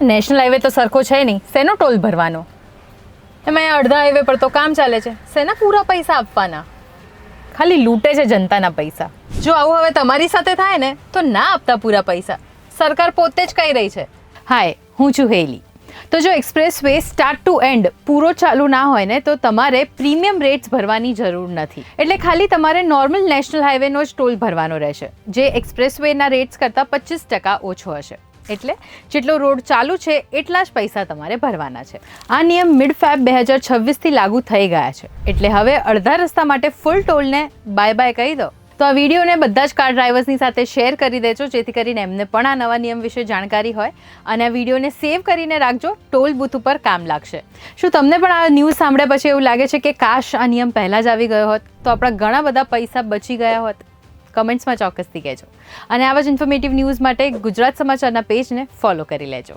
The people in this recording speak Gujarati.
નેશનલ હાઈવે તો સરખો છે નહીં, શેનો ટોલ ભરવાનો? એમાં અડધા હાઈવે પર તો કામ ચાલે છે, શેના પૂરા પૈસા આપવાના? ખાલી લૂંટે છે જનતાના પૈસા. જો આવું હવે તમારી સાથે થાય ને તો ના આપતા પૂરા પૈસા, સરકાર પોતે જ કહી રહી છે. હાય, હું છું હેલી. તો જો express way start two and પૂરો ચાલુ ના હોય ને તો તમારે પ્રીમિયમ રેટ્સ ભરવાની જરૂર નથી. એટલે ખાલી તમારે નોર્મલ નેશનલ હાઈવેનો જ ટોલ ભરવાનો રહેશે, જે એક્સપ્રેસ વેના રેટ્સ કરતાં 25% ઓછો હશે. એટલે જેટલો રોડ ચાલુ છે એટલા જ પૈસા તમારે ભરવાના છે. આ નિયમ મિડ ફેબ 2026થી લાગુ થઈ ગયા છે. એટલે હવે અડધા રસ્તા માટે ફૂલ ટોલને બાય બાય કહી દો. તો આ વિડીયોને બધા જ કાર ડ્રાઈવર્સની સાથે શેર કરી દેજો, જેથી કરીને એમને પણ આ નવા નિયમ વિશે જાણકારી હોય. અને આ વિડીયોને સેવ કરીને રાખજો, ટોલ બૂથ ઉપર કામ લાગશે. શું તમને પણ આ ન્યૂઝ સાંભળ્યા પછી એવું લાગે છે કે કાશ આ નિયમ પહેલાં જ આવી ગયો હોત તો આપણા ઘણા બધા પૈસા બચી ગયા હોત? કમેન્ટ્સમાં ચોક્કસથી કહેજો. અને આવા જ ઇન્ફોર્મેટિવ ન્યૂઝ માટે ગુજરાત સમાચારના પેજને ફોલો કરી લેજો.